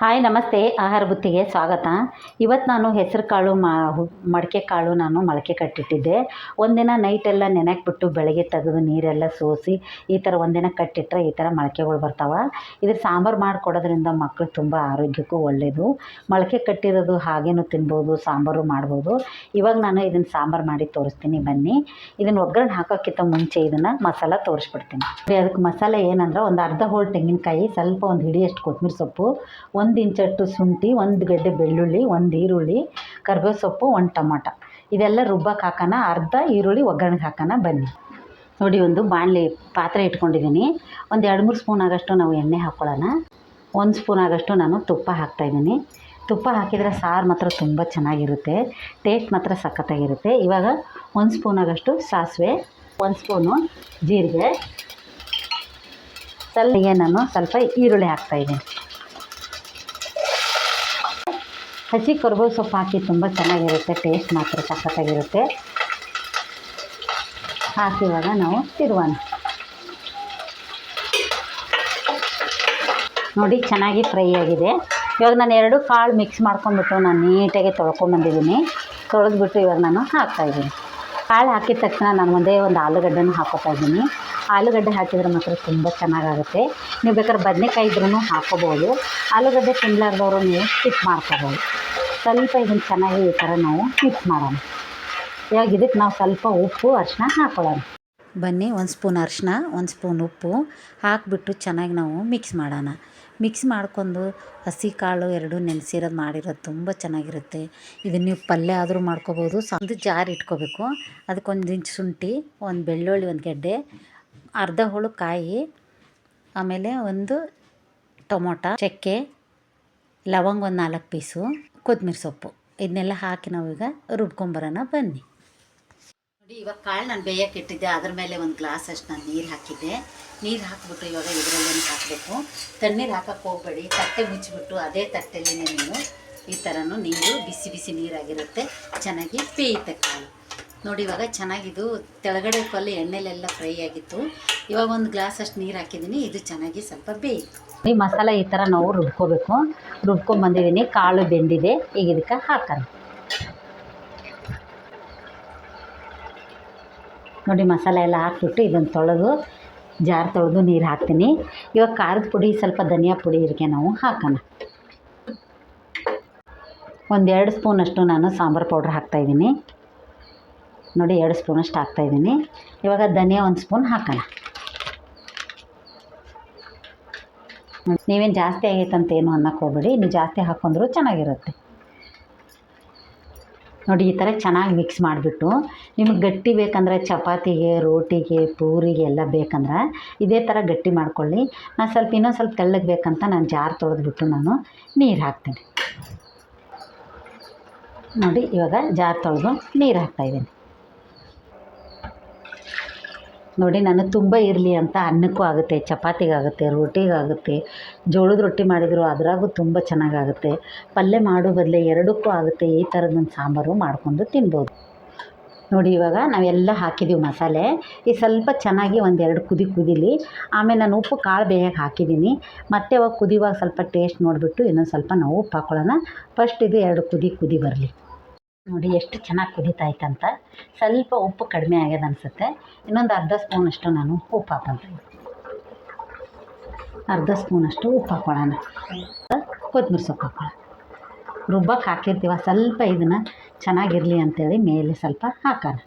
Hi ನಮಸ್ತೆ, ಆಹಾರ ಬುತ್ತಿಗೆ ಸ್ವಾಗತ. ಇವತ್ತು ನಾನು ಹೆಸರು ಕಾಳು ಮಡಕೆ ಕಾಳು ನಾನು ಮೊಳಕೆ ಕಟ್ಟಿಟ್ಟಿದ್ದೆ. ಒಂದಿನ ನೈಟೆಲ್ಲ ನೆನೆಕ್ಬಿಟ್ಟು ಬೆಳಗ್ಗೆ ತೆಗೆದು ನೀರೆಲ್ಲ ಸೋಸಿ ಈ ಥರ ಒಂದಿನ ಕಟ್ಟಿಟ್ರೆ ಈ ಥರ ಮೊಳಕೆಗಳು ಬರ್ತಾವೆ. ಇದ್ರ ಸಾಂಬಾರು ಮಾಡಿಕೊಡೋದ್ರಿಂದ ಮಕ್ಕಳು ತುಂಬ ಆರೋಗ್ಯಕ್ಕೂ ಒಳ್ಳೆಯದು. ಮೊಳಕೆ ಕಟ್ಟಿರೋದು ಹಾಗೇನೂ ತಿನ್ಬೋದು, ಸಾಂಬಾರು ಮಾಡ್ಬೋದು. ಇವಾಗ ನಾನು ಇದನ್ನು ಸಾಂಬಾರು ಮಾಡಿ ತೋರಿಸ್ತೀನಿ, ಬನ್ನಿ. ಇದನ್ನು ಒಗ್ಗರಣೆ ಹಾಕೋಕ್ಕಿಂತ ಮುಂಚೆ ಇದನ್ನು ಮಸಾಲ ತೋರಿಸ್ಬಿಡ್ತೀನಿ. ಅದಕ್ಕೆ ಮಸಾಲೆ ಏನಂದ್ರೆ ಒಂದು ಅರ್ಧ ಹೋಳು ತೆಂಗಿನಕಾಯಿ, ಸ್ವಲ್ಪ ಒಂದು ಹಿಡಿಯಷ್ಟು ಕೊತ್ತಂಬರಿ ಸೊಪ್ಪು, 1 ಇಂಚಷ್ಟು ಶುಂಠಿ, 1 ಗಡ್ಡೆ ಬೆಳ್ಳುಳ್ಳಿ, 1 ಈರುಳ್ಳಿ, ಕರಿಬೇವು ಸೊಪ್ಪು, 1 ಟೊಮಾಟ. ಇದೆಲ್ಲ ರುಬ್ಬಕ್ಕೆ ಹಾಕೋಣ. ಅರ್ಧ ಈರುಳ್ಳಿ ಒಗ್ಗರಣೆಗೆ ಹಾಕೋಣ, ಬನ್ನಿ. ನೋಡಿ, ಒಂದು ಬಾಣಲಿ ಪಾತ್ರೆ ಇಟ್ಕೊಂಡಿದ್ದೀನಿ. ಒಂದು 2-3 ಸ್ಪೂನ್ ಆಗೋಷ್ಟು ನಾವು ಎಣ್ಣೆ ಹಾಕ್ಕೊಳ್ಳೋಣ. 1 ಸ್ಪೂನ್ ಆಗೋಷ್ಟು ನಾನು ತುಪ್ಪ ಹಾಕ್ತಾಯಿದ್ದೀನಿ. ತುಪ್ಪ ಹಾಕಿದರೆ ಸಾರು ಮಾತ್ರ ತುಂಬ ಚೆನ್ನಾಗಿರುತ್ತೆ, ಟೇಸ್ಟ್ ಮಾತ್ರ ಸಖತ್ತಾಗಿರುತ್ತೆ. ಇವಾಗ 1 ಸ್ಪೂನ್ ಆಗೋಷ್ಟು ಸಾಸಿವೆ, 1 ಸ್ಪೂನು ಜೀರಿಗೆ, ನಾನು ಸ್ವಲ್ಪ ಈರುಳ್ಳಿ ಹಾಕ್ತಾಯಿದ್ದೀನಿ. ಹಸಿ ಕರಿಬೇವು ಸೊಪ್ಪು ಹಾಕಿ ತುಂಬ ಚೆನ್ನಾಗಿರುತ್ತೆ, ಟೇಸ್ಟ್ ಮಾತ್ರ ಸಖತ್ತಾಗಿರುತ್ತೆ. ಹಾಕಿ ಇವಾಗ ನಾವು ತಿರುವಾಣ. ನೋಡಿ, ಚೆನ್ನಾಗಿ ಫ್ರೈ ಆಗಿದೆ. ಇವಾಗ ನಾನು 2 ಕಾಳು ಮಿಕ್ಸ್ ಮಾಡ್ಕೊಂಡ್ಬಿಟ್ಟು ನಾನು ನೀಟಾಗಿ ತೊಳ್ಕೊಂಬಂದಿದ್ದೀನಿ. ತೊಳೆದ್ಬಿಟ್ಟು ಇವಾಗ ನಾನು ಹಾಕ್ತಾಯಿದ್ದೀನಿ. ಕಾಳು ಹಾಕಿದ ತಕ್ಷಣ ನಾನು ಒಂದೇ ಒಂದು ಆಲೂಗಡ್ಡೆನೂ ಹಾಕೋತಾ ಇದ್ದೀನಿ. ಆಲೂಗಡ್ಡೆ ಹಾಕಿದರೆ ಮಾತ್ರ ತುಂಬ ಚೆನ್ನಾಗಾಗುತ್ತೆ. ನೀವು ಬೇಕಾದ್ರೆ ಬದನೆಕಾಯಿ ಇದ್ರೂ ಹಾಕ್ಕೋಬೋದು. ಆಲೂಗಡ್ಡೆ ತಿನ್ನಲಾರ್ದವರು ನೀವು ಸ್ಕಿಪ್ ಮಾಡ್ಕೋಬೋದು. ಸ್ವಲ್ಪ ಇದನ್ನು ಚೆನ್ನಾಗಿ ಈ ಥರ ನಾವು ಮಿಕ್ಸ್ ಮಾಡೋಣ. ಇವಾಗ ಇದಕ್ಕೆ ನಾವು ಸ್ವಲ್ಪ ಉಪ್ಪು, ಅರಿಶಿನ ಹಾಕ್ಕೊಳ್ಳೋಣ. ಬನ್ನಿ, 1 ಸ್ಪೂನ್ ಅರಿಶಿನ, 1 ಸ್ಪೂನ್ ಉಪ್ಪು ಹಾಕಿಬಿಟ್ಟು ಚೆನ್ನಾಗಿ ನಾವು ಮಿಕ್ಸ್ ಮಾಡೋಣ. ಮಿಕ್ಸ್ ಮಾಡ್ಕೊಂಡು ಹಸಿ ಕಾಳು 2 ನೆನೆಸಿರೋದು ಮಾಡಿರೋದು ತುಂಬ ಚೆನ್ನಾಗಿರುತ್ತೆ. ಇದನ್ನು ನೀವು ಪಲ್ಯ ಆದರೂ ಮಾಡ್ಕೋಬೋದು. ಒಂದು ಜಾರ್ ಇಟ್ಕೋಬೇಕು. ಅದಕ್ಕೆ 1 ಇಂಚ್ ಶುಂಠಿ, 1 ಬೆಳ್ಳುಳ್ಳಿ, 1 ಗೆಡ್ಡೆ, ಅರ್ಧ ಹೋಳು ಕಾಯಿ, ಆಮೇಲೆ 1 ಟೊಮೊಟೊ, ಚಕ್ಕೆ, ಲವಂಗ 1 4 ಪೀಸು, ಕೊತ್ತಂಬರಿ ಸೊಪ್ಪು, ಇದನ್ನೆಲ್ಲ ಹಾಕಿ ನಾವೀಗ ರುಬ್ಕೊಂಬರೋಣ, ಬನ್ನಿ. ನೋಡಿ, ಇವಾಗ ಕಾಳು ನಾನು ಬೇಯಕ್ಕೆ ಇಟ್ಟಿದ್ದೆ. ಅದ್ರ ಮೇಲೆ 1 ಗ್ಲಾಸ್ ಅಷ್ಟು ನಾನು ನೀರು ಹಾಕಿದ್ದೆ. ನೀರು ಹಾಕಿಬಿಟ್ಟು ಇವಾಗ ಇದರಲ್ಲೇ ಹಾಕಬೇಕು. ತಣ್ಣೀರು ಹಾಕಕ್ಕೆ ಹೋಗಬೇಡಿ. ತಟ್ಟೆ ಮುಚ್ಚಿಬಿಟ್ಟು ಅದೇ ತಟ್ಟೆಯಲ್ಲಿ ನೀವು ಈ ಥರನೂ ನೀರು ಬಿಸಿ ಬಿಸಿ ನೀರಾಗಿರುತ್ತೆ, ಚೆನ್ನಾಗಿ ಬೇಯುತ್ತೆ ಕಾಳು. ನೋಡಿ, ಇವಾಗ ಚೆನ್ನಾಗಿದು ತೆಳಗಡೆ ಕಲ್ಲು ಎಣ್ಣೆಲೆಲ್ಲ ಫ್ರೈ ಆಗಿತ್ತು. ಇವಾಗ 1 ಗ್ಲಾಸ್ ಅಷ್ಟು ನೀರು ಹಾಕಿದ್ದೀನಿ. ಇದು ಚೆನ್ನಾಗಿ ಸ್ವಲ್ಪ ಬೇಯಿತು. ಈ ಮಸಾಲೆ ಈ ಥರ ನಾವು ರುಬ್ಕೋಬೇಕು. ರುಬ್ಕೊಂಬಂದಿದ್ದೀನಿ, ಕಾಳು ಬೆಂದಿದೆ. ಈಗ ಇದಕ್ಕೆ ಹಾಕೋಣ. ನೋಡಿ, ಮಸಾಲೆ ಎಲ್ಲ ಹಾಕ್ಬಿಟ್ಟು ಇದನ್ನು ತೊಳೆದು ಜಾರ್ ತೊಳೆದು ನೀರು ಹಾಕ್ತೀನಿ. ಇವಾಗ ಖಾರದ ಪುಡಿ, ಸ್ವಲ್ಪ ಧನಿಯಾ ಪುಡಿ ಇದಕ್ಕೆ ನಾವು ಹಾಕೋಣ. 1-2 ಸ್ಪೂನಷ್ಟು ನಾನು ಸಾಂಬಾರು ಪೌಡ್ರ್ ಹಾಕ್ತಾಯಿದ್ದೀನಿ. ನೋಡಿ, 2 ಸ್ಪೂನಷ್ಟು ಹಾಕ್ತಾಯಿದ್ದೀನಿ. ಇವಾಗ ಧನಿಯಾ 1 ಸ್ಪೂನ್ ಹಾಕೋಣ. ನೀವೇನು ಜಾಸ್ತಿ ಆಗೈತಂತ ಏನು ಅನ್ನಕ್ಕೆ ಹೋಗ್ಬೇಡಿ, ನೀವು ಜಾಸ್ತಿ ಹಾಕ್ಕೊಂಡ್ರೂ ಚೆನ್ನಾಗಿರುತ್ತೆ. ನೋಡಿ, ಈ ಥರ ಚೆನ್ನಾಗಿ ಮಿಕ್ಸ್ ಮಾಡಿಬಿಟ್ಟು ನಿಮಗೆ ಗಟ್ಟಿ ಬೇಕಂದ್ರೆ ಚಪಾತಿಗೆ, ರೋಟಿಗೆ, ಪೂರಿಗೆ ಎಲ್ಲ ಬೇಕಂದ್ರೆ ಇದೇ ಥರ ಗಟ್ಟಿ ಮಾಡ್ಕೊಳ್ಳಿ. ನಾನು ಸ್ವಲ್ಪ ಇನ್ನೊಂದು ಸ್ವಲ್ಪ ತೆಳ್ಳಗೆ ಬೇಕಂತ ನಾನು ಜಾರ್ ತೊಳೆದ್ಬಿಟ್ಟು ನಾನು ನೀರು ಹಾಕ್ತೀನಿ. ನೋಡಿ, ಇವಾಗ ಜಾರ್ ತೊಳೆದು ನೀರು ಹಾಕ್ತಾಯಿದ್ದೀನಿ. ನೋಡಿ, ನಾನು ತುಂಬ ಇರಲಿ ಅಂತ ಅನ್ನಕ್ಕೂ ಆಗುತ್ತೆ, ಚಪಾತಿಗಾಗುತ್ತೆ, ರೋಟಿಗಾಗುತ್ತೆ, ಜೋಳದ ರೊಟ್ಟಿ ಮಾಡಿದ್ರು ಅದ್ರಾಗೂ ತುಂಬ ಚೆನ್ನಾಗಾಗುತ್ತೆ. ಪಲ್ಯ ಮಾಡೋ ಬದಲೇ 2ಕ್ಕೂ ಆಗುತ್ತೆ. ಈ ಥರದೊಂದು ಸಾಂಬಾರು ಮಾಡ್ಕೊಂಡು ತಿನ್ಬೋದು. ನೋಡಿ, ಇವಾಗ ನಾವೆಲ್ಲ ಹಾಕಿದ್ದೀವಿ ಮಸಾಲೆ. ಈ ಸ್ವಲ್ಪ ಚೆನ್ನಾಗಿ 1-2 ಕುದೀಲಿ. ಆಮೇಲೆ ನಾನು ಉಪ್ಪು ಕಾಳು ಬೇಯಕ್ಕೆ ಹಾಕಿದ್ದೀನಿ. ಮತ್ತೆ ಅವಾಗ ಕುದಿಯುವಾಗ ಸ್ವಲ್ಪ ಟೇಸ್ಟ್ ನೋಡಿಬಿಟ್ಟು ಇನ್ನೊಂದು ಸ್ವಲ್ಪ ನಾವು ಉಪ್ಪು ಹಾಕ್ಕೊಳ್ಳೋಣ. ಫಸ್ಟ್ ಇದು 2 ಕುದಿ ಬರಲಿ. ನೋಡಿ, ಎಷ್ಟು ಚೆನ್ನಾಗಿ ಕುದೀತಾಯ್ತಂತ. ಸ್ವಲ್ಪ ಉಪ್ಪು ಕಡಿಮೆ ಆಗ್ಯದ ಅನಿಸುತ್ತೆ. ಇನ್ನೊಂದು ಅರ್ಧ ಸ್ಪೂನಷ್ಟು ನಾನು ಉಪ್ಪು ಹಾಕ್ಕೊಳ್ತೀನಿ. ಅರ್ಧ ಸ್ಪೂನಷ್ಟು ಉಪ್ಪು ಹಾಕ್ಕೊಳ್ಳೋಣ. ಕೊತ್ತಂಬರಿ ಸೊಪ್ಪು ಹಾಕ್ಕೊಳ್ಳೋಣ. ರುಬ್ಬಕ್ಕೆ ಹಾಕಿರ್ತೀವ, ಸ್ವಲ್ಪ ಇದನ್ನು ಚೆನ್ನಾಗಿರಲಿ ಅಂಥೇಳಿ ಮೇಲೆ ಸ್ವಲ್ಪ ಹಾಕೋಣ.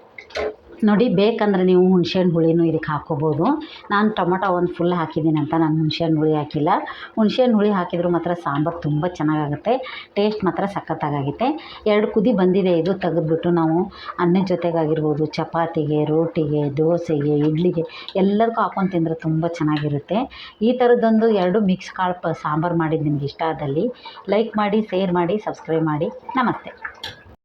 ನೋಡಿ, ಬೇಕಂದ್ರೆ ನೀವು ಹುಣಸೆಹಣ್ಣು ಹುಳಿನೂ ಇದಕ್ಕೆ ಹಾಕ್ಕೋಬೋದು. ನಾನು ಟೊಮೊಟೊ 1 ಫುಲ್ ಹಾಕಿದ್ದೀನಿ ಅಂತ ನಾನು ಹುಣಸೆಹಣ್ಣು ಹುಳಿ ಹಾಕಿಲ್ಲ. ಹುಣಸೆಹಣ್ಣು ಹುಳಿ ಹಾಕಿದರೂ ಮಾತ್ರ ಸಾಂಬಾರು ತುಂಬ ಚೆನ್ನಾಗಾಗುತ್ತೆ, ಟೇಸ್ಟ್ ಮಾತ್ರ ಸಖತ್ತಾಗುತ್ತೆ. 2 ಕುದಿ ಬಂದಿದೆ. ಇದು ತೆಗೆದ್ಬಿಟ್ಟು ನಾವು ಅನ್ನದ ಜೊತೆಗಾಗಿರ್ಬೋದು, ಚಪಾತಿಗೆ, ರೋಟಿಗೆ, ದೋಸೆಗೆ, ಇಡ್ಲಿಗೆ ಎಲ್ಲದಕ್ಕೂ ಹಾಕ್ಕೊಂಡು ತಿಂದರೆ ತುಂಬ ಚೆನ್ನಾಗಿರುತ್ತೆ. ಈ ಥರದ್ದೊಂದು 2 ಮಿಕ್ಸ್ ಕಾಳು ಸಾಂಬಾರು ಮಾಡಿದ್ದು ನಿಮ್ಗೆ ಇಷ್ಟ ಆದಲ್ಲಿ ಲೈಕ್ ಮಾಡಿ, ಶೇರ್ ಮಾಡಿ, ಸಬ್ಸ್ಕ್ರೈಬ್ ಮಾಡಿ. ನಮಸ್ತೆ.